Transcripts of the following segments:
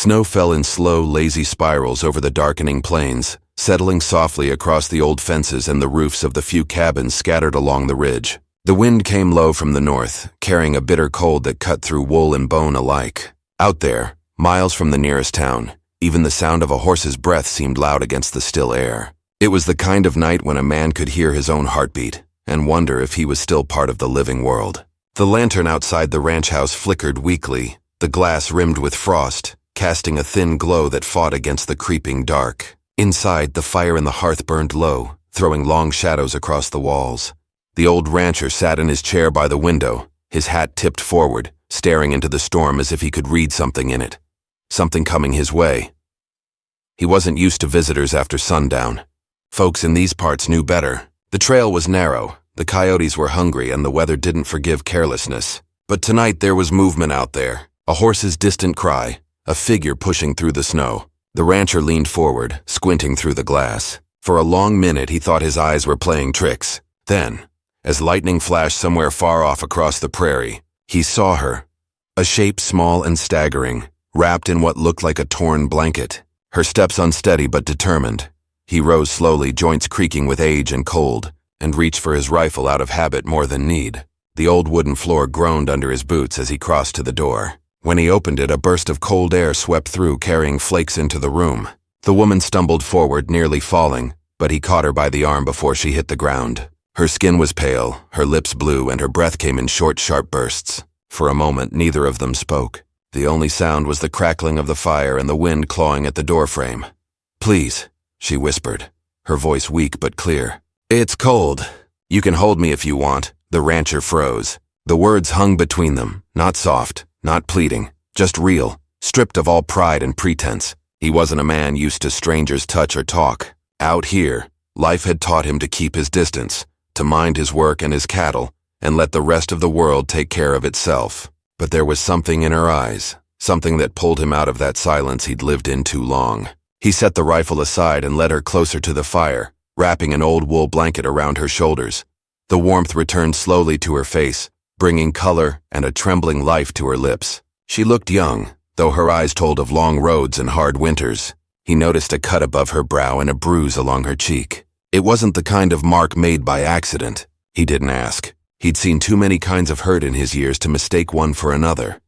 Snow fell in slow, lazy spirals over the darkening plains, settling softly across the old fences and the roofs of the few cabins scattered along the ridge. The wind came low from the north, carrying a bitter cold that cut through wool and bone alike. Out there, miles from the nearest town, even the sound of a horse's breath seemed loud against the still air. It was the kind of night when a man could hear his own heartbeat and wonder if he was still part of the living world. The lantern outside the ranch house flickered weakly, the glass rimmed with frost, casting a thin glow that fought against the creeping dark. Inside, the fire in the hearth burned low, throwing long shadows across the walls. The old rancher sat in his chair by the window, his hat tipped forward, staring into the storm as if he could read something in it. Something coming his way. He wasn't used to visitors after sundown. Folks in these parts knew better. The trail was narrow, the coyotes were hungry, and the weather didn't forgive carelessness. But tonight there was movement out there, a horse's distant cry, a figure pushing through the snow. The rancher leaned forward, squinting through the glass. For a long minute he thought his eyes were playing tricks. Then, as lightning flashed somewhere far off across the prairie, he saw her. A shape small and staggering, wrapped in what looked like a torn blanket. Her steps unsteady but determined. He rose slowly, joints creaking with age and cold, and reached for his rifle out of habit more than need. The old wooden floor groaned under his boots as he crossed to the door. When he opened it, a burst of cold air swept through, carrying flakes into the room. The woman stumbled forward, nearly falling, but he caught her by the arm before she hit the ground. Her skin was pale, her lips blue, and her breath came in short, sharp bursts. For a moment, neither of them spoke. The only sound was the crackling of the fire and the wind clawing at the doorframe. "Please," she whispered, her voice weak but clear. "It's cold. You can hold me if you want." The rancher froze. The words hung between them, not soft, not pleading, just real, stripped of all pride and pretense. He wasn't a man used to strangers' touch or talk. Out here, life had taught him to keep his distance, to mind his work and his cattle, and let the rest of the world take care of itself. But there was something in her eyes, something that pulled him out of that silence he'd lived in too long. He set the rifle aside and led her closer to the fire, wrapping an old wool blanket around her shoulders. The warmth returned slowly to her face, bringing color and a trembling life to her lips. She looked young, though her eyes told of long roads and hard winters. He noticed a cut above her brow and a bruise along her cheek. It wasn't the kind of mark made by accident. He didn't ask. He'd seen too many kinds of hurt in his years to mistake one for another.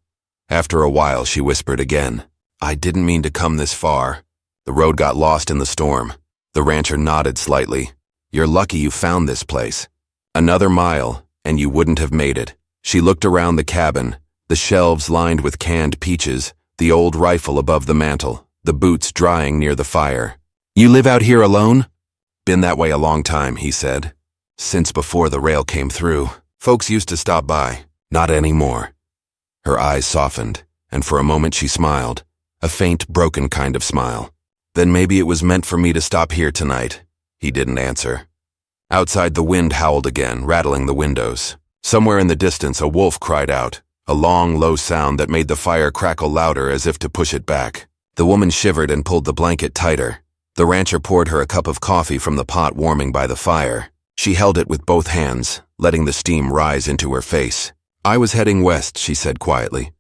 After a while, she whispered again, "I didn't mean to come this far. The road got lost in the storm." The rancher nodded slightly. "You're lucky you found this place. Another mile, and you wouldn't have made it." She looked around the cabin, the shelves lined with canned peaches, the old rifle above the mantel, the boots drying near the fire. "You live out here alone?" "Been that way a long time," he said. "Since before the rail came through. Folks used to stop by. Not anymore." Her eyes softened, and for a moment she smiled, a faint, broken kind of smile. "Then maybe it was meant for me to stop here tonight." He didn't answer. Outside, the wind howled again, rattling the windows. Somewhere in the distance, a wolf cried out, a long, low sound that made the fire crackle louder as if to push it back. The woman shivered and pulled the blanket tighter. The rancher poured her a cup of coffee from the pot warming by the fire. She held it with both hands, letting the steam rise into her face. "I was heading west," she said quietly.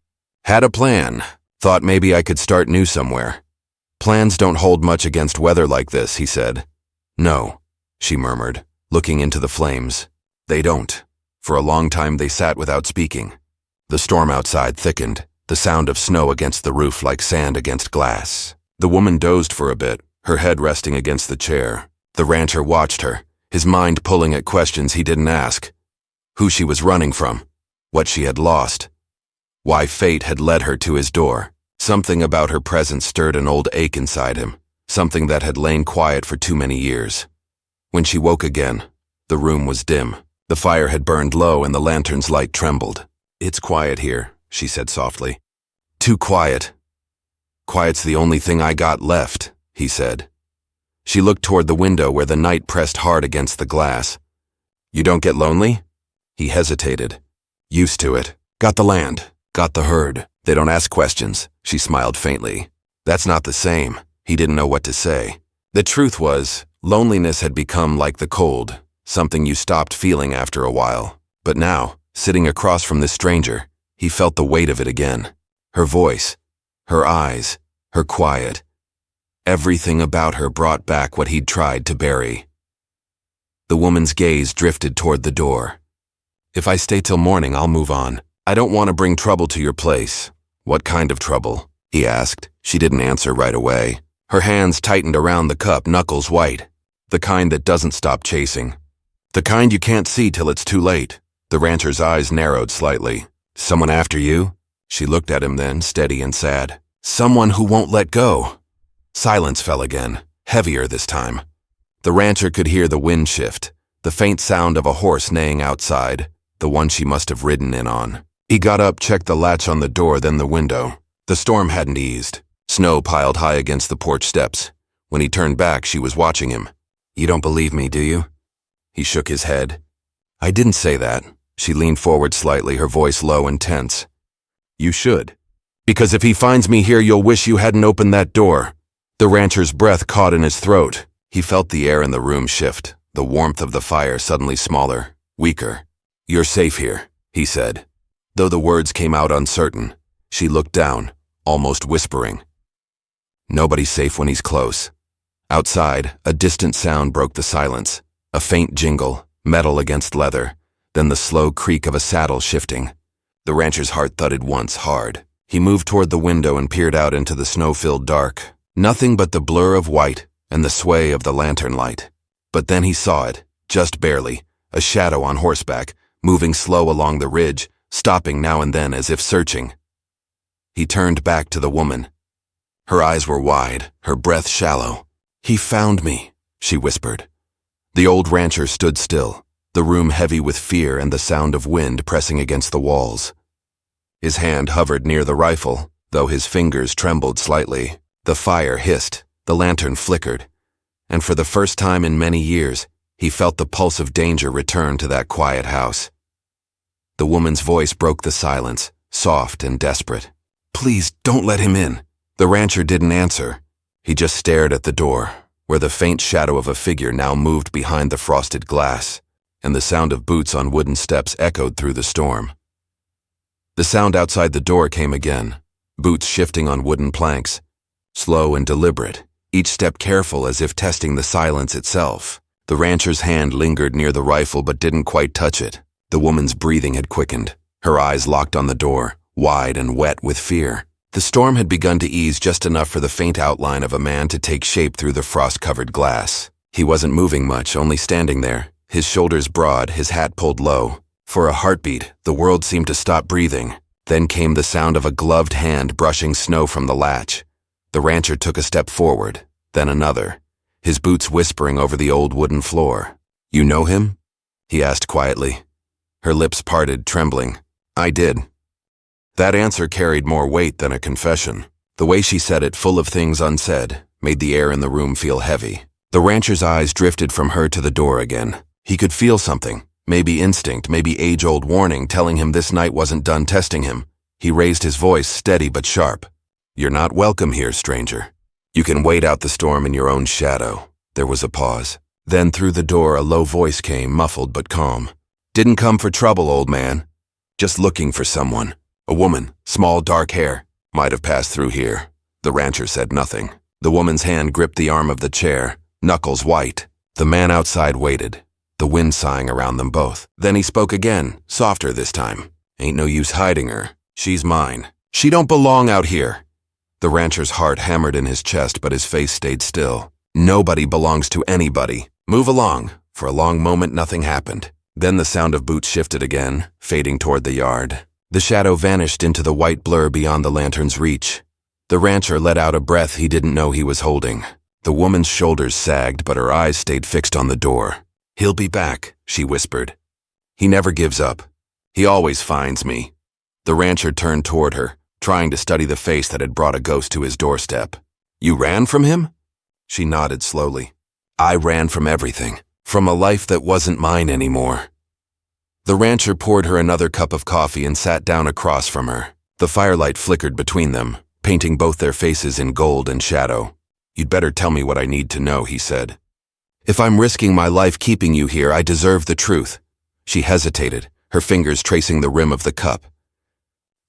"Had a plan. Thought maybe I could start new somewhere." "Plans don't hold much against weather like this," he said. "No," she murmured, looking into the flames. "They don't." For a long time they sat without speaking. The storm outside thickened, the sound of snow against the roof like sand against glass. The woman dozed for a bit, her head resting against the chair. The rancher watched her, his mind pulling at questions he didn't ask. Who she was running from, what she had lost, why fate had led her to his door. Something about her presence stirred an old ache inside him, something that had lain quiet for too many years. When she woke again, the room was dim. The fire had burned low and the lantern's light trembled. "It's quiet here," she said softly. "Too quiet." "Quiet's the only thing I got left," he said. She looked toward the window where the night pressed hard against the glass. "You don't get lonely?" He hesitated. "Used to it. Got the land. Got the herd. They don't ask questions." She smiled faintly. "That's not the same." He didn't know what to say. The truth was, loneliness had become like the cold, something you stopped feeling after a while. But now, sitting across from this stranger, he felt the weight of it again. Her voice, her eyes, her quiet. Everything about her brought back what he'd tried to bury. The woman's gaze drifted toward the door. "If I stay till morning, I'll move on. I don't want to bring trouble to your place." "What kind of trouble?" he asked. She didn't answer right away. Her hands tightened around the cup, knuckles white. "The kind that doesn't stop chasing. The kind you can't see till it's too late." The rancher's eyes narrowed slightly. "Someone after you?" She looked at him then, steady and sad. "Someone who won't let go." Silence fell again, heavier this time. The rancher could hear the wind shift, the faint sound of a horse neighing outside, the one she must have ridden in on. He got up, checked the latch on the door, then the window. The storm hadn't eased. Snow piled high against the porch steps. When he turned back, she was watching him. "You don't believe me, do you?" He shook his head. "I didn't say that." She leaned forward slightly, her voice low and tense. "You should. Because if he finds me here, you'll wish you hadn't opened that door." The rancher's breath caught in his throat. He felt the air in the room shift, the warmth of the fire suddenly smaller, weaker. "You're safe here," he said. Though the words came out uncertain, she looked down, almost whispering. "Nobody's safe when he's close." Outside, a distant sound broke the silence. A faint jingle, metal against leather, then the slow creak of a saddle shifting. The rancher's heart thudded once, hard. He moved toward the window and peered out into the snow-filled dark. Nothing but the blur of white and the sway of the lantern light. But then he saw it, just barely, a shadow on horseback, moving slow along the ridge, stopping now and then as if searching. He turned back to the woman. Her eyes were wide, her breath shallow. "He found me," she whispered. The old rancher stood still, the room heavy with fear and the sound of wind pressing against the walls. His hand hovered near the rifle, though his fingers trembled slightly. The fire hissed, the lantern flickered, and for the first time in many years, he felt the pulse of danger return to that quiet house. The woman's voice broke the silence, soft and desperate. "Please, don't let him in." The rancher didn't answer. He just stared at the door, where the faint shadow of a figure now moved behind the frosted glass, and the sound of boots on wooden steps echoed through the storm. The sound outside the door came again, boots shifting on wooden planks, slow and deliberate, each step careful as if testing the silence itself. The rancher's hand lingered near the rifle but didn't quite touch it. The woman's breathing had quickened, her eyes locked on the door, wide and wet with fear. The storm had begun to ease just enough for the faint outline of a man to take shape through the frost-covered glass. He wasn't moving much, only standing there, his shoulders broad, his hat pulled low. For a heartbeat, the world seemed to stop breathing. Then came the sound of a gloved hand brushing snow from the latch. The rancher took a step forward, then another, his boots whispering over the old wooden floor. "You know him?" he asked quietly. Her lips parted, trembling. "I did." That answer carried more weight than a confession. The way she said it, full of things unsaid, made the air in the room feel heavy. The rancher's eyes drifted from her to the door again. He could feel something, maybe instinct, maybe age-old warning telling him this night wasn't done testing him. He raised his voice, steady but sharp. "You're not welcome here, stranger. You can wait out the storm in your own shadow." There was a pause. Then through the door a low voice came, muffled but calm. "Didn't come for trouble, old man. Just looking for someone." A woman, small dark hair, might have passed through here. The rancher said nothing. The woman's hand gripped the arm of the chair, knuckles white. The man outside waited, the wind sighing around them both. Then he spoke again, softer this time. "Ain't no use hiding her. She's mine. She don't belong out here." The rancher's heart hammered in his chest, but his face stayed still. "Nobody belongs to anybody. Move along." For a long moment nothing happened. Then the sound of boots shifted again, fading toward the yard. The shadow vanished into the white blur beyond the lantern's reach. The rancher let out a breath he didn't know he was holding. The woman's shoulders sagged, but her eyes stayed fixed on the door. "He'll be back," she whispered. "He never gives up. He always finds me." The rancher turned toward her, trying to study the face that had brought a ghost to his doorstep. "You ran from him?" She nodded slowly. "I ran from everything, from a life that wasn't mine anymore." The rancher poured her another cup of coffee and sat down across from her. The firelight flickered between them, painting both their faces in gold and shadow. "You'd better tell me what I need to know," he said. "If I'm risking my life keeping you here, I deserve the truth." She hesitated, her fingers tracing the rim of the cup.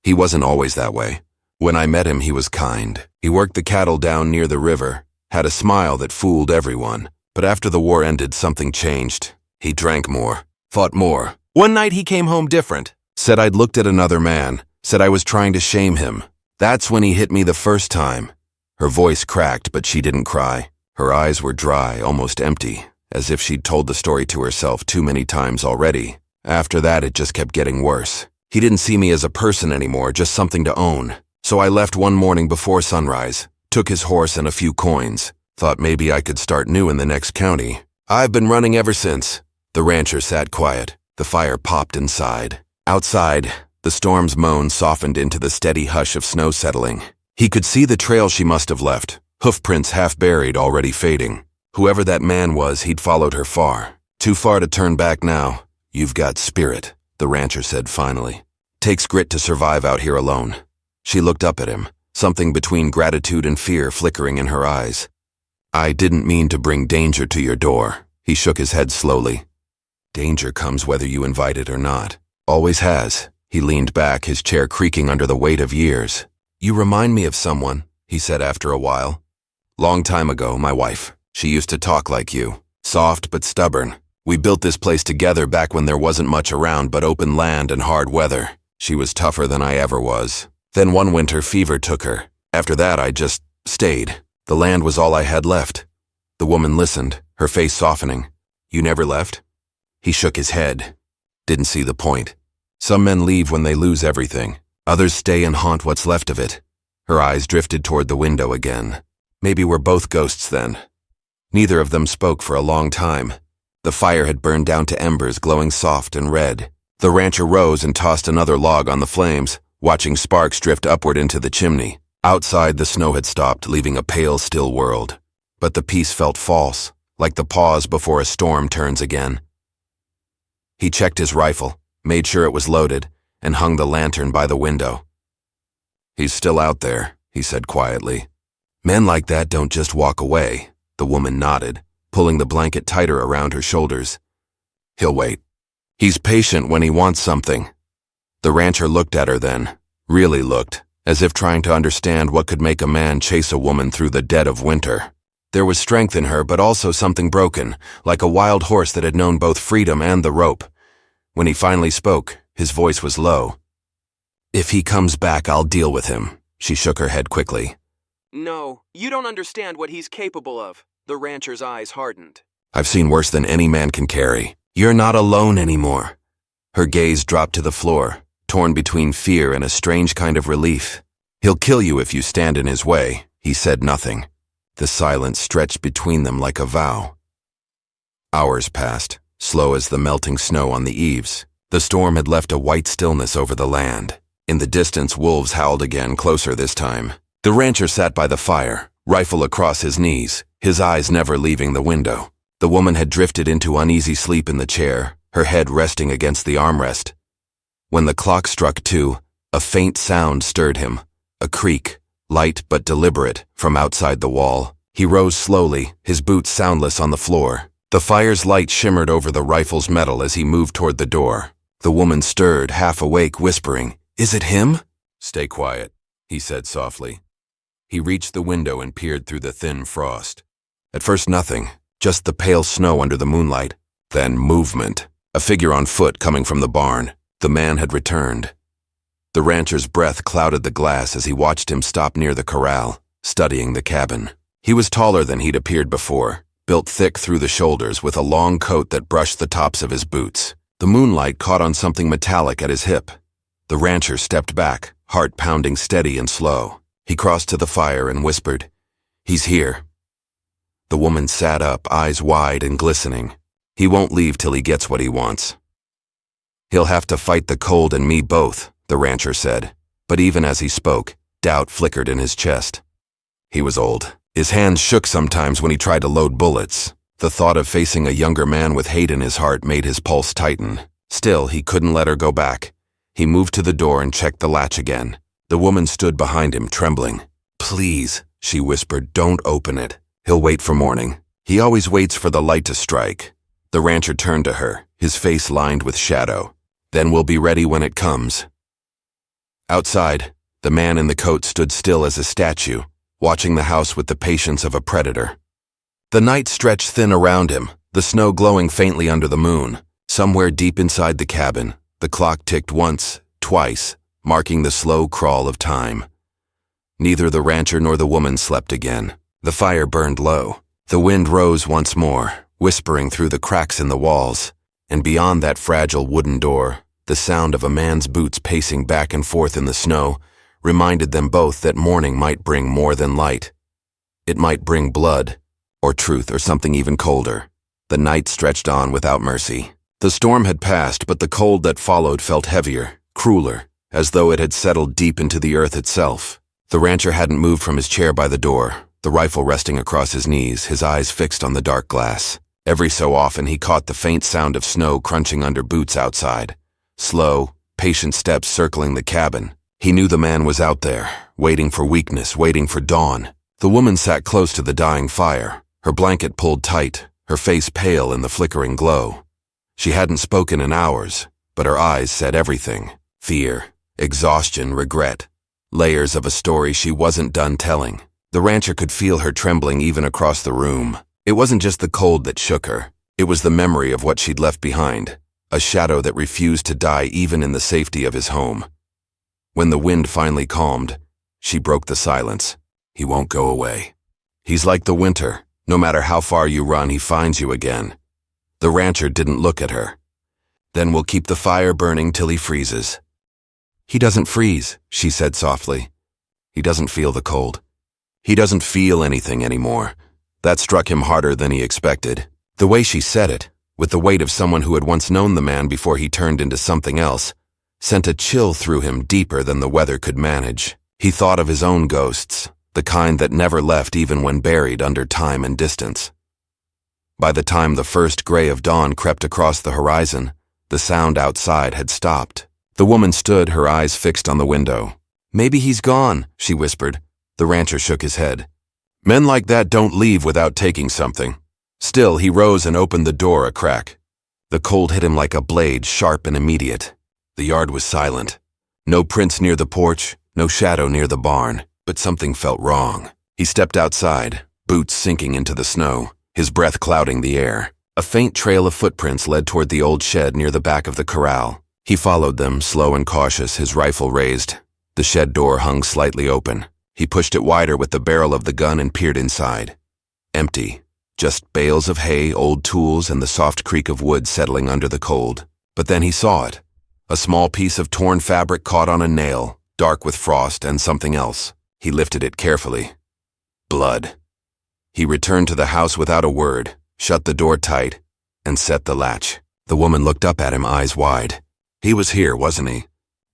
He wasn't always that way. When I met him, he was kind. He worked the cattle down near the river, had a smile that fooled everyone. But after the war ended, something changed. He drank more, fought more. One night he came home different. Said I'd looked at another man, said I was trying to shame him. That's when he hit me the first time. Her voice cracked, but she didn't cry. Her eyes were dry, almost empty, as if she'd told the story to herself too many times already. After that, it just kept getting worse. He didn't see me as a person anymore, just something to own. So I left one morning before sunrise, took his horse and a few coins. Thought maybe I could start new in the next county. I've been running ever since. The rancher sat quiet. The fire popped inside. Outside, the storm's moan softened into the steady hush of snow settling. He could see the trail she must have left, hoofprints half buried, already fading. Whoever that man was, he'd followed her far. Too far to turn back now. You've got spirit, the rancher said finally. Takes grit to survive out here alone. She looked up at him, something between gratitude and fear flickering in her eyes. I didn't mean to bring danger to your door. He shook his head slowly. Danger comes whether you invite it or not. Always has. He leaned back, his chair creaking under the weight of years. You remind me of someone, he said after a while. Long time ago, my wife. She used to talk like you. Soft but stubborn. We built this place together back when there wasn't much around but open land and hard weather. She was tougher than I ever was. Then one winter, fever took her. After that, I just stayed. The land was all I had left. The woman listened, her face softening. You never left? He shook his head. Didn't see the point. Some men leave when they lose everything. Others stay and haunt what's left of it. Her eyes drifted toward the window again. Maybe we're both ghosts then. Neither of them spoke for a long time. The fire had burned down to embers glowing soft and red. The rancher rose and tossed another log on the flames, watching sparks drift upward into the chimney. Outside, the snow had stopped, leaving a pale, still world. But the peace felt false, like the pause before a storm turns again. He checked his rifle, made sure it was loaded, and hung the lantern by the window. He's still out there, he said quietly. Men like that don't just walk away. The woman nodded, pulling the blanket tighter around her shoulders. He'll wait. He's patient when he wants something. The rancher looked at her then, really looked, as if trying to understand what could make a man chase a woman through the dead of winter. There was strength in her, but also something broken, like a wild horse that had known both freedom and the rope. When he finally spoke, his voice was low. If he comes back, I'll deal with him. She shook her head quickly. No, you don't understand what he's capable of. The rancher's eyes hardened. I've seen worse than any man can carry. You're not alone anymore. Her gaze dropped to the floor, torn between fear and a strange kind of relief. He'll kill you if you stand in his way. He said nothing. The silence stretched between them like a vow. Hours passed, slow as the melting snow on the eaves. The storm had left a white stillness over the land. In the distance, wolves howled again, closer this time. The rancher sat by the fire, rifle across his knees, his eyes never leaving the window. The woman had drifted into uneasy sleep in the chair, her head resting against the armrest. When the clock struck 2, a faint sound stirred him, a creak, light but deliberate, from outside the wall. He rose slowly, his boots soundless on the floor. The fire's light shimmered over the rifle's metal as he moved toward the door. The woman stirred, half awake, whispering, "Is it him?" "Stay quiet," he said softly. He reached the window and peered through the thin frost. At first nothing, just the pale snow under the moonlight. Then movement, a figure on foot coming from the barn. The man had returned. The rancher's breath clouded the glass as he watched him stop near the corral, studying the cabin. He was taller than he'd appeared before, built thick through the shoulders with a long coat that brushed the tops of his boots. The moonlight caught on something metallic at his hip. The rancher stepped back, heart pounding steady and slow. He crossed to the fire and whispered, "He's here." The woman sat up, eyes wide and glistening. He won't leave till he gets what he wants. He'll have to fight the cold and me both, the rancher said. But even as he spoke, doubt flickered in his chest. He was old. His hands shook sometimes when he tried to load bullets. The thought of facing a younger man with hate in his heart made his pulse tighten. Still, he couldn't let her go back. He moved to the door and checked the latch again. The woman stood behind him, trembling. "Please," she whispered, "don't open it. He'll wait for morning. He always waits for the light to strike." The rancher turned to her, his face lined with shadow. "Then we'll be ready when it comes." Outside, The man in the coat stood still as a statue, watching the house with the patience of a predator. The night stretched thin around him, the snow glowing faintly under the moon. Somewhere deep inside the cabin, the clock ticked once, twice, marking the slow crawl of time. Neither the rancher nor the woman slept again. The fire burned low. The wind rose once more, whispering through the cracks in the walls, and beyond that fragile wooden door, the sound of a man's boots pacing back and forth in the snow reminded them both that morning might bring more than light. It might bring blood, or truth, or something even colder. The night stretched on without mercy. The storm had passed, but the cold that followed felt heavier, crueler, as though it had settled deep into the earth itself. The rancher hadn't moved from his chair by the door, the rifle resting across his knees, his eyes fixed on the dark glass. Every so often he caught the faint sound of snow crunching under boots outside. Slow, patient steps circling the cabin. He knew the man was out there, waiting for weakness, waiting for dawn. The woman sat close to the dying fire, her blanket pulled tight, her face pale in the flickering glow. She hadn't spoken in hours, but her eyes said everything. Fear, exhaustion, regret. Layers of a story she wasn't done telling. The rancher could feel her trembling even across the room. It wasn't just the cold that shook her. It was the memory of what she'd left behind, a shadow that refused to die even in the safety of his home. When the wind finally calmed, she broke the silence. He won't go away. He's like the winter. No matter how far you run, he finds you again. The rancher didn't look at her. Then we'll keep the fire burning till he freezes. He doesn't freeze, she said softly. He doesn't feel the cold. He doesn't feel anything anymore. That struck him harder than he expected. The way she said it, with the weight of someone who had once known the man before he turned into something else, sent a chill through him deeper than the weather could manage. He thought of his own ghosts, the kind that never left even when buried under time and distance. By the time the first gray of dawn crept across the horizon, the sound outside had stopped. The woman stood, her eyes fixed on the window. "Maybe he's gone," she whispered. The rancher shook his head. "Men like that don't leave without taking something." Still, he rose and opened the door a crack. The cold hit him like a blade, sharp and immediate. The yard was silent. No prints near the porch, no shadow near the barn, but something felt wrong. He stepped outside, boots sinking into the snow, his breath clouding the air. A faint trail of footprints led toward the old shed near the back of the corral. He followed them, slow and cautious, his rifle raised. The shed door hung slightly open. He pushed it wider with the barrel of the gun and peered inside. Empty. Just bales of hay, old tools, and the soft creak of wood settling under the cold. But then he saw it. A small piece of torn fabric caught on a nail, dark with frost and something else. He lifted it carefully. Blood. He returned to the house without a word, shut the door tight, and set the latch. The woman looked up at him, eyes wide. He was here, wasn't he?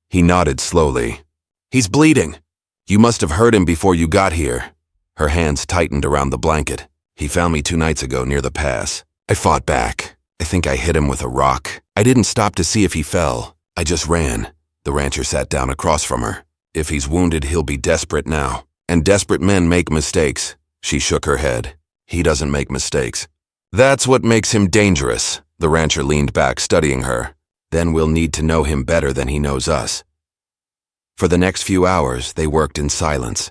He nodded slowly. "He's bleeding. You must have heard him before you got here." Her hands tightened around the blanket. "He found me 2 nights ago near the pass. I fought back. I think I hit him with a rock. I didn't stop to see if he fell. I just ran." The rancher sat down across from her. "If he's wounded, he'll be desperate now. And desperate men make mistakes." She shook her head. "He doesn't make mistakes." "That's what makes him dangerous." The rancher leaned back, studying her. "Then we'll need to know him better than he knows us." For the next few hours, they worked in silence.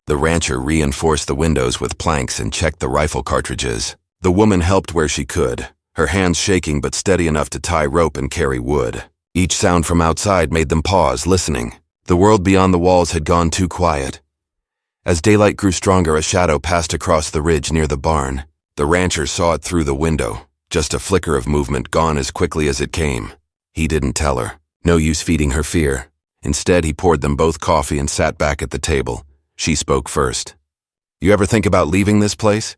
The rancher reinforced the windows with planks and checked the rifle cartridges. The woman helped where she could, her hands shaking but steady enough to tie rope and carry wood. Each sound from outside made them pause, listening. The world beyond the walls had gone too quiet. As daylight grew stronger, a shadow passed across the ridge near the barn. The rancher saw it through the window, just a flicker of movement gone as quickly as it came. He didn't tell her. No use feeding her fear. Instead, he poured them both coffee and sat back at the table. She spoke first. "You ever think about leaving this place?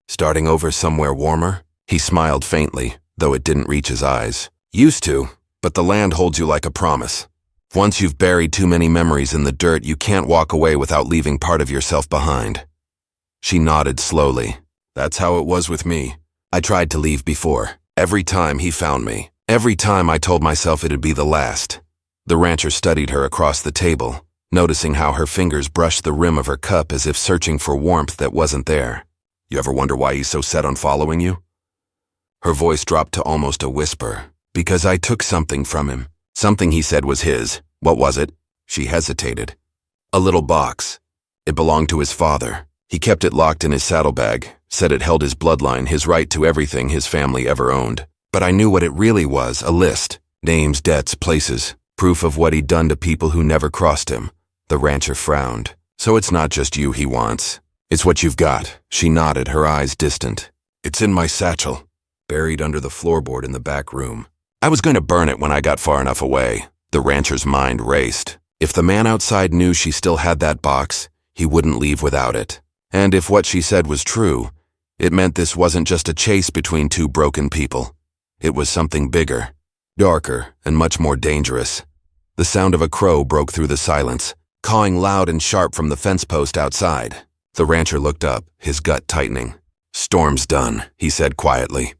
Starting over somewhere warmer?" He smiled faintly, though it didn't reach his eyes. "Used to, but the land holds you like a promise. Once you've buried too many memories in the dirt, you can't walk away without leaving part of yourself behind." She nodded slowly. "That's how it was with me. I tried to leave before. Every time he found me. Every time I told myself it'd be the last." The rancher studied her across the table, noticing how her fingers brushed the rim of her cup as if searching for warmth that wasn't there. "You ever wonder why he's so set on following you?" Her voice dropped to almost a whisper. "Because I took something from him. Something he said was his. What was it?" She hesitated. A little box. It belonged to his father. He kept it locked in his saddlebag, said it held his bloodline, his right to everything his family ever owned. But I knew what it really was, a list. Names, debts, places. Proof of what he'd done to people who never crossed him. The rancher frowned. So it's not just you he wants. It's what you've got. She nodded, her eyes distant. It's in my satchel, buried under the floorboard in the back room. I was going to burn it when I got far enough away. The rancher's mind raced. If the man outside knew she still had that box, he wouldn't leave without it. And if what she said was true, it meant this wasn't just a chase between two broken people. It was something bigger, darker, and much more dangerous. The sound of a crow broke through the silence, cawing loud and sharp from the fence post outside. The rancher looked up, his gut tightening. Storm's done, he said quietly.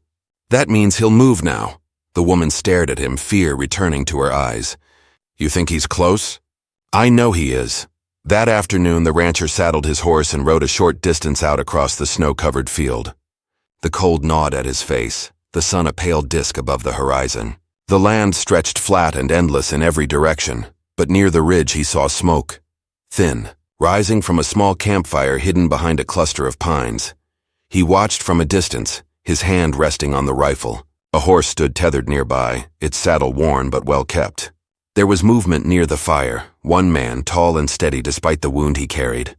That means he'll move now. The woman stared at him, fear returning to her eyes. You think he's close? I know he is. That afternoon, the rancher saddled his horse and rode a short distance out across the snow-covered field. The cold gnawed at his face, the sun a pale disk above the horizon. The land stretched flat and endless in every direction, but near the ridge he saw smoke. Thin, rising from a small campfire hidden behind a cluster of pines. He watched from a distance, his hand resting on the rifle. A horse stood tethered nearby, its saddle worn but well kept. There was movement near the fire, one man tall and steady despite the wound he carried.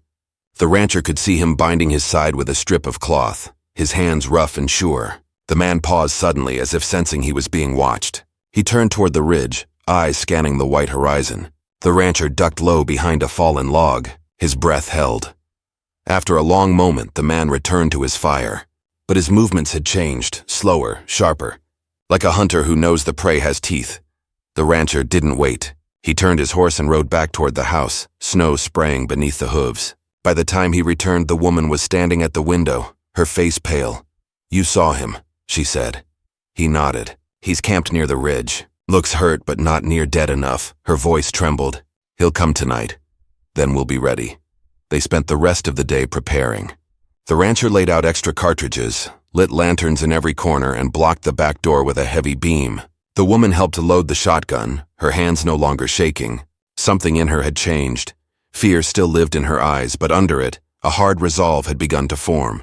The rancher could see him binding his side with a strip of cloth, his hands rough and sure. The man paused suddenly as if sensing he was being watched. He turned toward the ridge, eyes scanning the white horizon. The rancher ducked low behind a fallen log, his breath held. After a long moment, the man returned to his fire. But his movements had changed, slower, sharper, like a hunter who knows the prey has teeth. The rancher didn't wait. He turned his horse and rode back toward the house, snow spraying beneath the hooves. By the time he returned, the woman was standing at the window, her face pale. You saw him, she said. He nodded. He's camped near the ridge. Looks hurt, but not near dead enough. Her voice trembled. He'll come tonight. Then we'll be ready. They spent the rest of the day preparing. The rancher laid out extra cartridges, lit lanterns in every corner, and blocked the back door with a heavy beam. The woman helped to load the shotgun, her hands no longer shaking. Something in her had changed. Fear still lived in her eyes, but under it, a hard resolve had begun to form.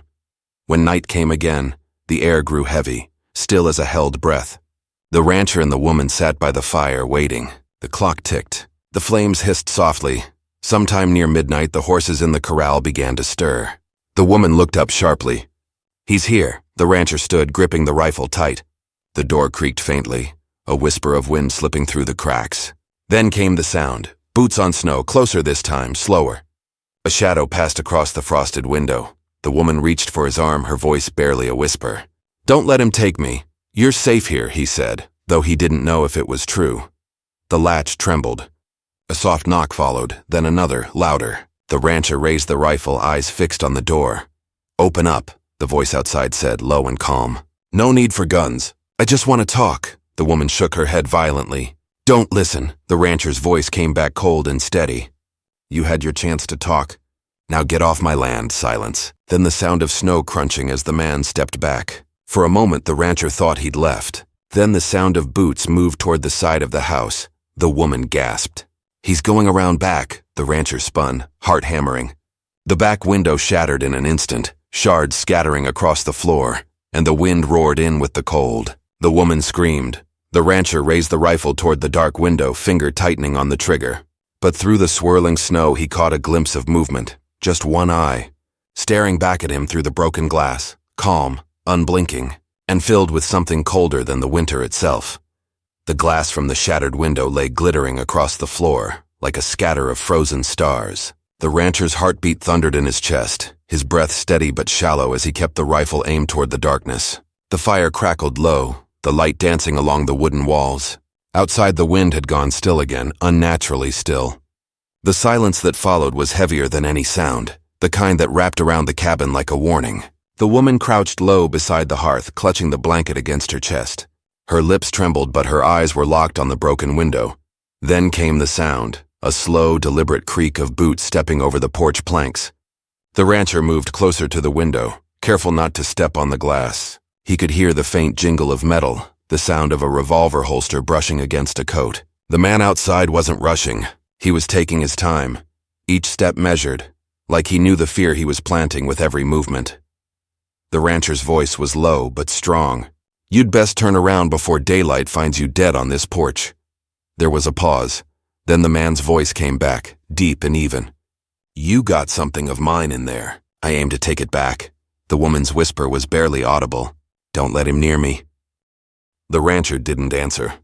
When night came again, the air grew heavy, still as a held breath. The rancher and the woman sat by the fire, waiting. The clock ticked. The flames hissed softly. Sometime near midnight, the horses in the corral began to stir. The woman looked up sharply. He's here. The rancher stood, gripping the rifle tight. The door creaked faintly, a whisper of wind slipping through the cracks. Then came the sound. Boots on snow, closer this time, slower. A shadow passed across the frosted window. The woman reached for his arm, her voice barely a whisper. Don't let him take me. You're safe here, he said, though he didn't know if it was true. The latch trembled. A soft knock followed, then another, louder. The rancher raised the rifle, eyes fixed on the door. Open up, the voice outside said, low and calm. No need for guns. I just want to talk. The woman shook her head violently. Don't listen. The rancher's voice came back cold and steady. You had your chance to talk. Now get off my land. Silence. Then the sound of snow crunching as the man stepped back. For a moment the rancher thought he'd left. Then the sound of boots moved toward the side of the house. The woman gasped. He's going around back. The rancher spun, heart hammering. The back window shattered in an instant, shards scattering across the floor, and the wind roared in with the cold. The woman screamed. The rancher raised the rifle toward the dark window, finger tightening on the trigger. But through the swirling snow he caught a glimpse of movement, just one eye, staring back at him through the broken glass, calm, unblinking, and filled with something colder than the winter itself. The glass from the shattered window lay glittering across the floor, like a scatter of frozen stars. The rancher's heartbeat thundered in his chest, his breath steady but shallow as he kept the rifle aimed toward the darkness. The fire crackled low, the light dancing along the wooden walls. Outside the wind had gone still again, unnaturally still. The silence that followed was heavier than any sound, the kind that wrapped around the cabin like a warning. The woman crouched low beside the hearth, clutching the blanket against her chest. Her lips trembled, but her eyes were locked on the broken window. Then came the sound, a slow, deliberate creak of boots stepping over the porch planks. The rancher moved closer to the window, careful not to step on the glass. He could hear the faint jingle of metal, the sound of a revolver holster brushing against a coat. The man outside wasn't rushing. He was taking his time. each step measured, like he knew the fear he was planting with every movement. The rancher's voice was low but strong. "You'd best turn around before daylight finds you dead on this porch." There was a pause. Then the man's voice came back, deep and even. "You got something of mine in there." I aimed to take it back. The woman's whisper was barely audible. "Don't let him near me." The rancher didn't answer.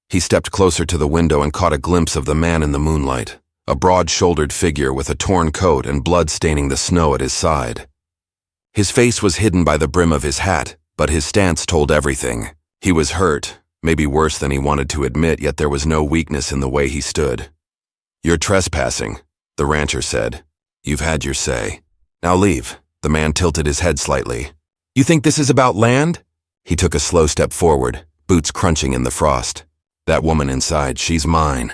He stepped closer to the window and caught a glimpse of the man in the moonlight, a broad-shouldered figure with a torn coat and blood staining the snow at his side. His face was hidden by the brim of his hat, but his stance told everything. He was hurt, maybe worse than he wanted to admit, yet there was no weakness in the way he stood. "You're trespassing," the rancher said. "You've had your say. Now leave." The man tilted his head slightly. "You think this is about land?" He took a slow step forward, boots crunching in the frost. "That woman inside, she's mine.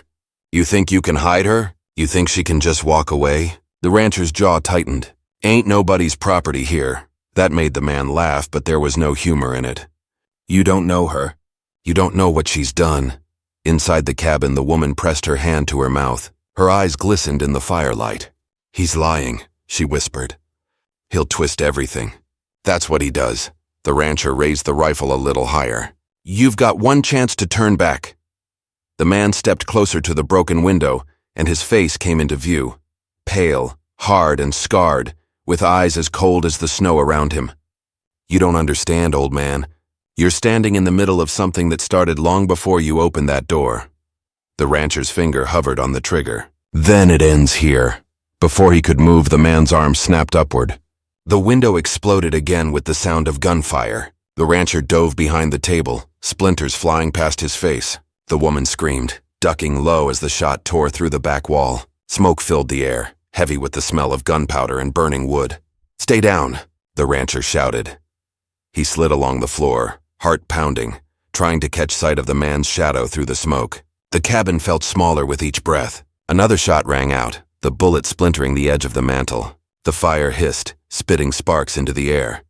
You think you can hide her? You think she can just walk away?" The rancher's jaw tightened. "Ain't nobody's property here." That made the man laugh, but there was no humor in it. "You don't know her. You don't know what she's done." Inside the cabin, the woman pressed her hand to her mouth. Her eyes glistened in the firelight. "He's lying," she whispered. "He'll twist everything. That's what he does." The rancher raised the rifle a little higher. "You've got one chance to turn back." The man stepped closer to the broken window, and his face came into view. Pale, hard, and scarred, with eyes as cold as the snow around him. "You don't understand, old man. You're standing in the middle of something that started long before you opened that door." The rancher's finger hovered on the trigger. "Then it ends here." Before he could move, the man's arm snapped upward. The window exploded again with the sound of gunfire. The rancher dove behind the table, splinters flying past his face. The woman screamed, ducking low as the shot tore through the back wall. Smoke filled the air, heavy with the smell of gunpowder and burning wood. "Stay down," the rancher shouted. He slid along the floor, heart pounding, trying to catch sight of the man's shadow through the smoke. The cabin felt smaller with each breath. Another shot rang out, the bullet splintering the edge of the mantel. The fire hissed, spitting sparks into the air.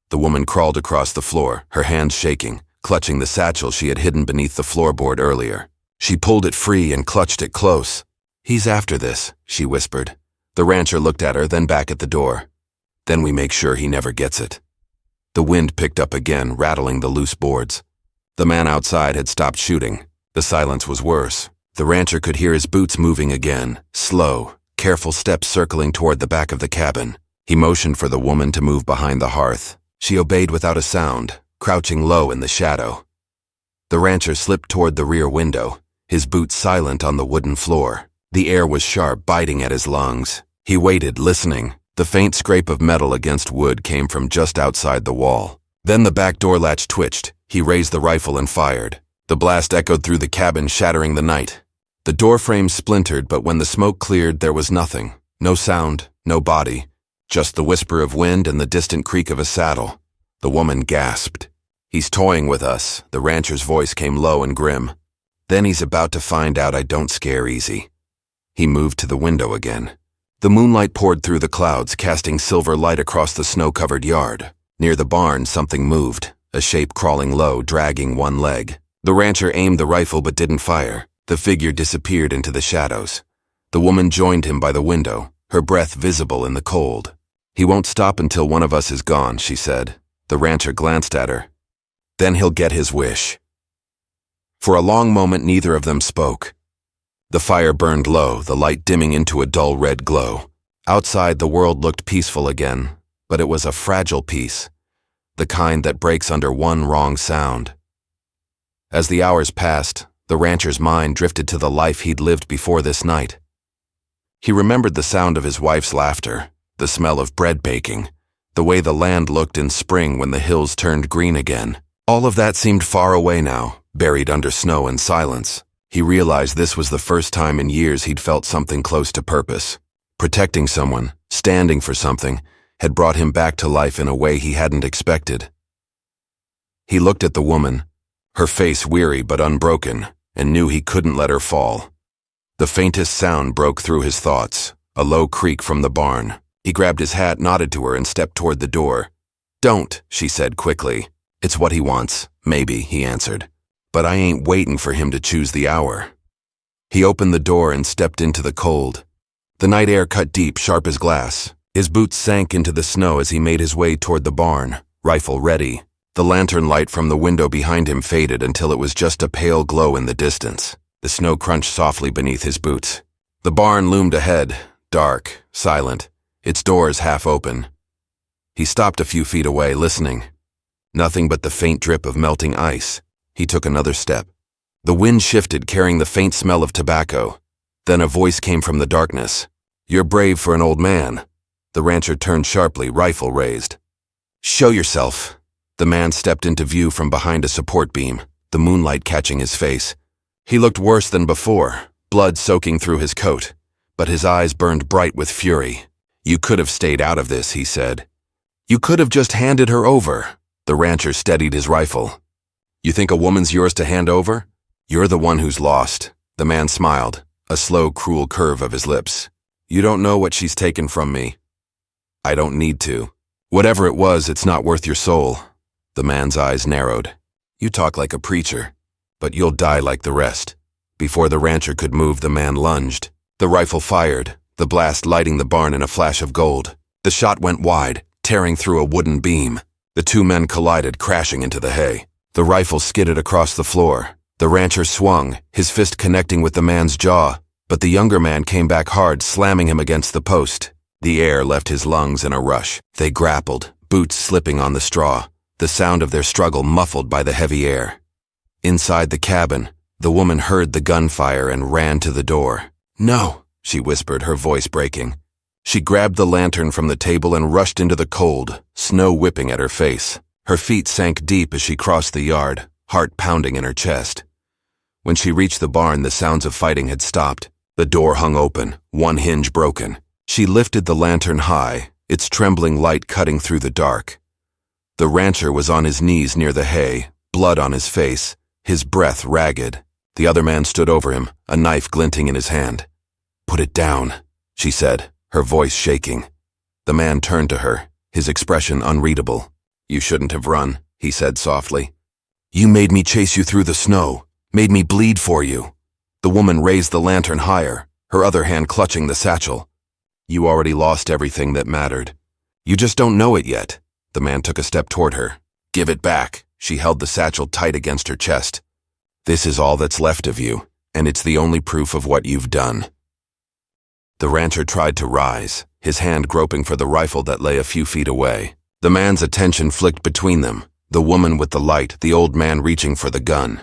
The woman crawled across the floor, her hands shaking, clutching the satchel she had hidden beneath the floorboard earlier. She pulled it free and clutched it close. "He's after this," she whispered. The rancher looked at her, then back at the door. "Then we make sure he never gets it." The wind picked up again, rattling the loose boards. The man outside had stopped shooting. The silence was worse. The rancher could hear his boots moving again, slow, careful steps circling toward the back of the cabin. He motioned for the woman to move behind the hearth. She obeyed without a sound, crouching low in the shadow. The rancher slipped toward the rear window, his boots silent on the wooden floor. The air was sharp, biting at his lungs. He waited, listening. The faint scrape of metal against wood came from just outside the wall. Then the back door latch twitched. He raised the rifle and fired. The blast echoed through the cabin, shattering the night. The door frame splintered, but when the smoke cleared, there was nothing. No sound, no body. Just the whisper of wind and the distant creak of a saddle. The woman gasped. "He's toying with us," the rancher's voice came low and grim. "Then he's about to find out I don't scare easy." He moved to the window again. The moonlight poured through the clouds, casting silver light across the snow-covered yard. Near the barn, something moved, a shape crawling low, dragging one leg. The rancher aimed the rifle but didn't fire. The figure disappeared into the shadows. The woman joined him by the window, her breath visible in the cold. "He won't stop until one of us is gone," she said. The rancher glanced at her. "Then he'll get his wish." For a long moment, neither of them spoke. The fire burned low, the light dimming into a dull red glow. Outside, the world looked peaceful again, but it was a fragile peace, the kind that breaks under one wrong sound. As the hours passed, the rancher's mind drifted to the life he'd lived before this night. He remembered the sound of his wife's laughter, the smell of bread baking, the way the land looked in spring when the hills turned green again. All of that seemed far away now, buried under snow and silence. He realized this was the first time in years he'd felt something close to purpose. Protecting someone, standing for something, had brought him back to life in a way he hadn't expected. He looked at the woman, her face weary but unbroken, and knew he couldn't let her fall. The faintest sound broke through his thoughts, a low creak from the barn. He grabbed his hat, nodded to her, and stepped toward the door. "Don't," she said quickly. "It's what he wants, maybe," he answered. "But I ain't waiting for him to choose the hour." He opened the door and stepped into the cold. The night air cut deep, sharp as glass. His boots sank into the snow as he made his way toward the barn, rifle ready. The lantern light from the window behind him faded until it was just a pale glow in the distance. The snow crunched softly beneath his boots. The barn loomed ahead, dark, silent, its doors half open. He stopped a few feet away, listening. Nothing but the faint drip of melting ice. He took another step. The wind shifted, carrying the faint smell of tobacco. Then a voice came from the darkness. "You're brave for an old man." The rancher turned sharply, rifle raised. "Show yourself." The man stepped into view from behind a support beam, the moonlight catching his face. He looked worse than before, blood soaking through his coat, but his eyes burned bright with fury. "You could have stayed out of this," he said. "You could have just handed her over." The rancher steadied his rifle. "You think a woman's yours to hand over? You're the one who's lost." The man smiled, a slow, cruel curve of his lips. "You don't know what she's taken from me. I don't need to. Whatever it was, it's not worth your soul." The man's eyes narrowed. "You talk like a preacher, but you'll die like the rest." Before the rancher could move, the man lunged. The rifle fired, the blast lighting the barn in a flash of gold. The shot went wide, tearing through a wooden beam. The two men collided, crashing into the hay. The rifle skidded across the floor. The rancher swung, his fist connecting with the man's jaw, but the younger man came back hard, slamming him against the post. The air left his lungs in a rush. They grappled, boots slipping on the straw, the sound of their struggle muffled by the heavy air. Inside the cabin, the woman heard the gunfire and ran to the door. "No," she whispered, her voice breaking. She grabbed the lantern from the table and rushed into the cold, snow whipping at her face. Her feet sank deep as she crossed the yard, heart pounding in her chest. When she reached the barn, the sounds of fighting had stopped. The door hung open, one hinge broken. She lifted the lantern high, its trembling light cutting through the dark. The rancher was on his knees near the hay, blood on his face, his breath ragged. The other man stood over him, a knife glinting in his hand. "Put it down," she said, her voice shaking. The man turned to her, his expression unreadable. "You shouldn't have run," he said softly. "You made me chase you through the snow, made me bleed for you." The woman raised the lantern higher, her other hand clutching the satchel. "You already lost everything that mattered. You just don't know it yet." The man took a step toward her. "Give it back." She held the satchel tight against her chest. "This is all that's left of you, and it's the only proof of what you've done." The rancher tried to rise, his hand groping for the rifle that lay a few feet away. The man's attention flicked between them, the woman with the light, the old man reaching for the gun.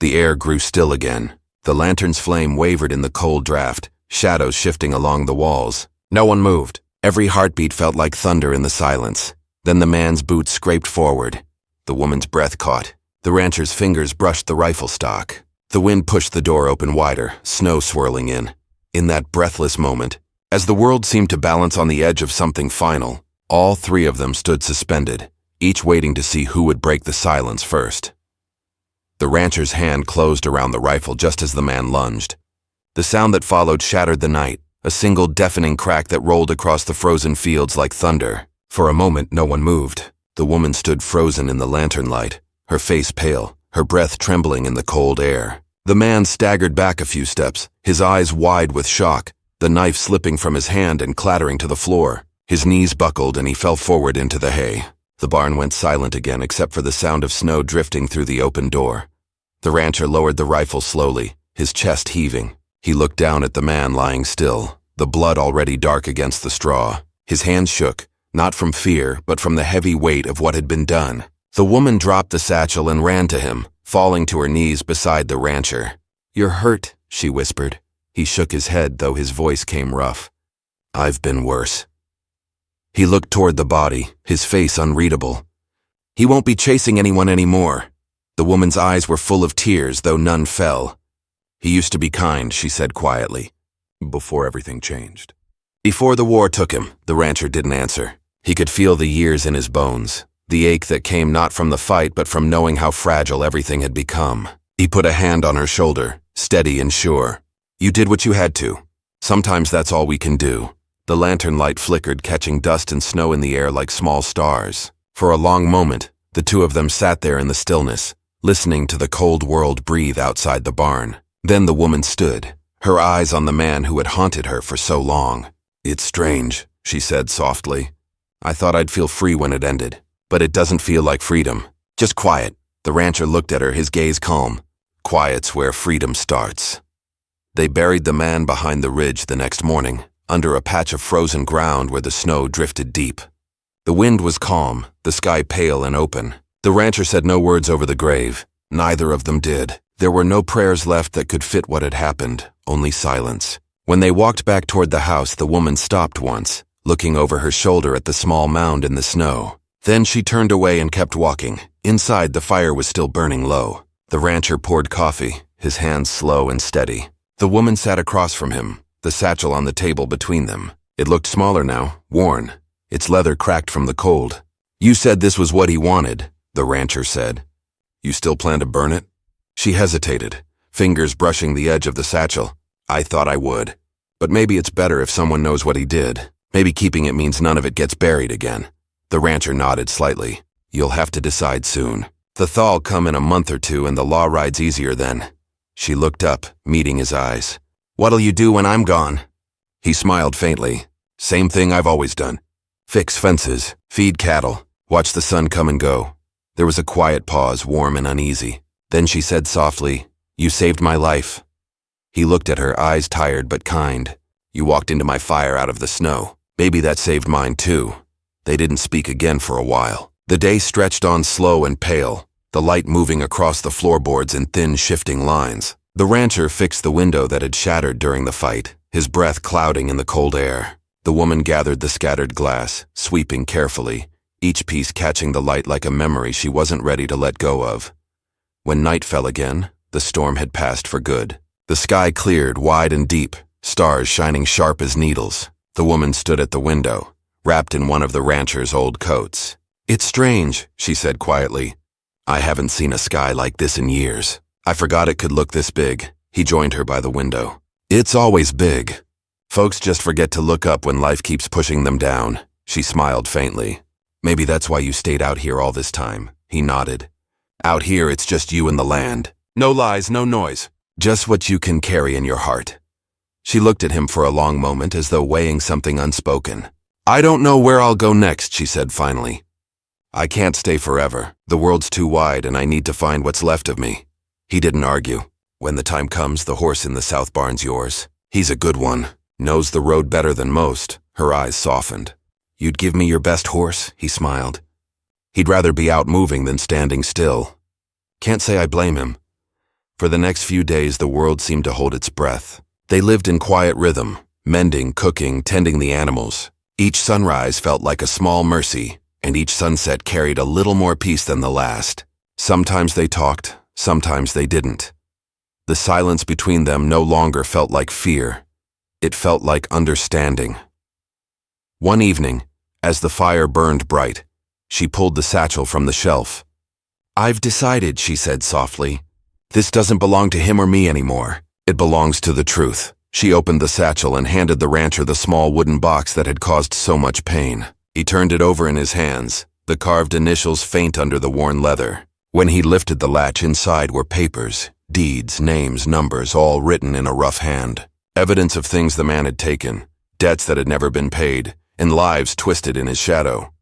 The air grew still again. The lantern's flame wavered in the cold draft, shadows shifting along the walls. No one moved. Every heartbeat felt like thunder in the silence. Then the man's boots scraped forward. The woman's breath caught. The rancher's fingers brushed the rifle stock. The wind pushed the door open wider, snow swirling in. In that breathless moment, as the world seemed to balance on the edge of something final, all three of them stood suspended, each waiting to see who would break the silence first. The rancher's hand closed around the rifle just as the man lunged. The sound that followed shattered the night, a single deafening crack that rolled across the frozen fields like thunder. For a moment, no one moved. The woman stood frozen in the lantern light, her face pale, her breath trembling in the cold air. The man staggered back a few steps, his eyes wide with shock, the knife slipping from his hand and clattering to the floor. His knees buckled and he fell forward into the hay. The barn went silent again except for the sound of snow drifting through the open door. The rancher lowered the rifle slowly, his chest heaving. He looked down at the man lying still, the blood already dark against the straw. His hands shook, not from fear, but from the heavy weight of what had been done. The woman dropped the satchel and ran to him, falling to her knees beside the rancher. "You're hurt," she whispered. He shook his head, though his voice came rough. "I've been worse." He looked toward the body, his face unreadable. "He won't be chasing anyone anymore." The woman's eyes were full of tears, though none fell. "He used to be kind," she said quietly, "before everything changed." "Before the war took him," the rancher didn't answer. He could feel the years in his bones, the ache that came not from the fight but from knowing how fragile everything had become. He put a hand on her shoulder, steady and sure. "You did what you had to. Sometimes that's all we can do." The lantern light flickered, catching dust and snow in the air like small stars. For a long moment, the two of them sat there in the stillness, listening to the cold world breathe outside the barn. Then the woman stood, her eyes on the man who had haunted her for so long. "It's strange," she said softly. "I thought I'd feel free when it ended, but it doesn't feel like freedom. Just quiet." The rancher looked at her, his gaze calm. "Quiet's where freedom starts." They buried the man behind the ridge the next morning, under a patch of frozen ground where the snow drifted deep. The wind was calm, the sky pale and open. The rancher said no words over the grave. Neither of them did. There were no prayers left that could fit what had happened, only silence. When they walked back toward the house, the woman stopped once, looking over her shoulder at the small mound in the snow. Then she turned away and kept walking. Inside, the fire was still burning low. The rancher poured coffee, his hands slow and steady. The woman sat across from him, the satchel on the table between them. It looked smaller now, worn, its leather cracked from the cold. "You said this was what he wanted," the rancher said. "You still plan to burn it?" She hesitated, fingers brushing the edge of the satchel. "I thought I would. But maybe it's better if someone knows what he did. Maybe keeping it means none of it gets buried again." The rancher nodded slightly. "You'll have to decide soon. The thaw'll come in a month or two and the law rides easier then." She looked up, meeting his eyes. "What'll you do when I'm gone?" He smiled faintly. "Same thing I've always done. Fix fences, feed cattle, watch the sun come and go." There was a quiet pause, warm and uneasy. Then she said softly, "You saved my life." He looked at her, eyes tired but kind. "You walked into my fire out of the snow. Maybe that saved mine too." They didn't speak again for a while. The day stretched on slow and pale, the light moving across the floorboards in thin, shifting lines. The rancher fixed the window that had shattered during the fight, his breath clouding in the cold air. The woman gathered the scattered glass, sweeping carefully, each piece catching the light like a memory she wasn't ready to let go of. When night fell again, the storm had passed for good. The sky cleared, wide and deep, stars shining sharp as needles. The woman stood at the window, wrapped in one of the rancher's old coats. "It's strange," she said quietly. "I haven't seen a sky like this in years. I forgot it could look this big." He joined her by the window. "It's always big. Folks just forget to look up when life keeps pushing them down." She smiled faintly. "Maybe that's why you stayed out here all this time." He nodded. "Out here, it's just you and the land. No lies, no noise. Just what you can carry in your heart." She looked at him for a long moment as though weighing something unspoken. "I don't know where I'll go next," she said finally. "I can't stay forever. The world's too wide and I need to find what's left of me." He didn't argue. "When the time comes, the horse in the south barn's yours. He's a good one. Knows the road better than most." Her eyes softened. "You'd give me your best horse?" He smiled. He'd rather be out moving than standing still. Can't say I blame him. For the next few days, the world seemed to hold its breath. They lived in quiet rhythm, mending, cooking, tending the animals. Each sunrise felt like a small mercy, and each sunset carried a little more peace than the last. Sometimes they talked, sometimes they didn't. The silence between them no longer felt like fear. It felt like understanding. One evening, as the fire burned bright, she pulled the satchel from the shelf. "I've decided," she said softly. "This doesn't belong to him or me anymore. It belongs to the truth." She opened the satchel and handed the rancher the small wooden box that had caused so much pain. He turned it over in his hands, the carved initials faint under the worn leather. When he lifted the latch, inside were papers, deeds, names, numbers, all written in a rough hand. Evidence of things the man had taken, debts that had never been paid, and lives twisted in his shadow.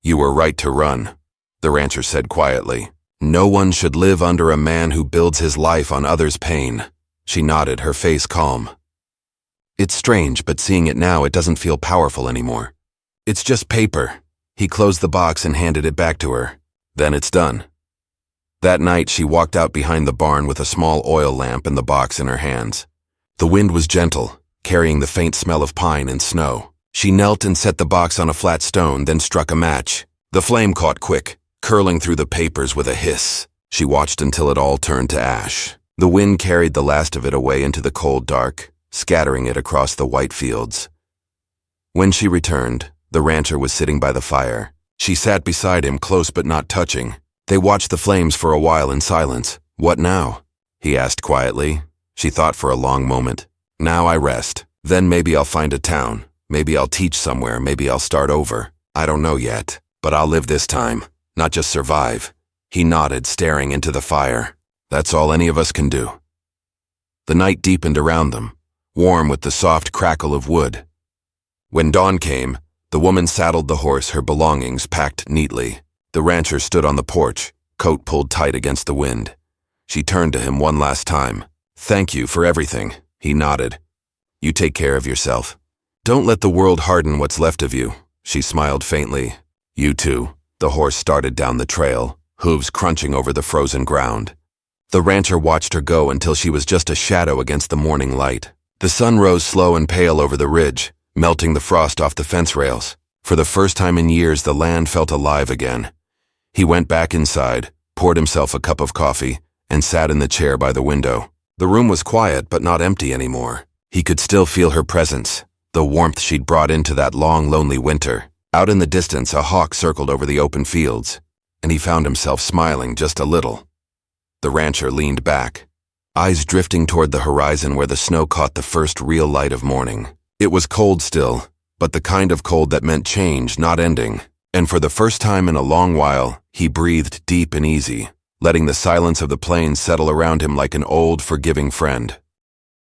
"You were right to run," the rancher said quietly. "No one should live under a man who builds his life on others' pain." She nodded, her face calm. "It's strange, but seeing it now, it doesn't feel powerful anymore. It's just paper." He closed the box and handed it back to her. "Then it's done." That night, she walked out behind the barn with a small oil lamp and the box in her hands. The wind was gentle, carrying the faint smell of pine and snow. She knelt and set the box on a flat stone, then struck a match. The flame caught quick, curling through the papers with a hiss. She watched until it all turned to ash. The wind carried the last of it away into the cold dark, scattering it across the white fields. When she returned, the rancher was sitting by the fire. She sat beside him, close but not touching. They watched the flames for a while in silence. "What now?" he asked quietly. She thought for a long moment. "Now I rest. Then maybe I'll find a town. Maybe I'll teach somewhere. Maybe I'll start over. I don't know yet. But I'll live this time, not just survive." He nodded, staring into the fire. "That's all any of us can do." The night deepened around them, warm with the soft crackle of wood. When dawn came, the woman saddled the horse, her belongings packed neatly. The rancher stood on the porch, coat pulled tight against the wind. She turned to him one last time. "Thank you for everything," he nodded. "You take care of yourself. Don't let the world harden what's left of you," she smiled faintly. "You too." The horse started down the trail, hooves crunching over the frozen ground. The rancher watched her go until she was just a shadow against the morning light. The sun rose slow and pale over the ridge, melting the frost off the fence rails. For the first time in years, the land felt alive again. He went back inside, poured himself a cup of coffee, and sat in the chair by the window. The room was quiet, but not empty anymore. He could still feel her presence, the warmth she'd brought into that long, lonely winter. Out in the distance, a hawk circled over the open fields, and he found himself smiling just a little. The rancher leaned back, eyes drifting toward the horizon where the snow caught the first real light of morning. It was cold still, but the kind of cold that meant change, not ending. And for the first time in a long while, he breathed deep and easy, letting the silence of the plains settle around him like an old, forgiving friend.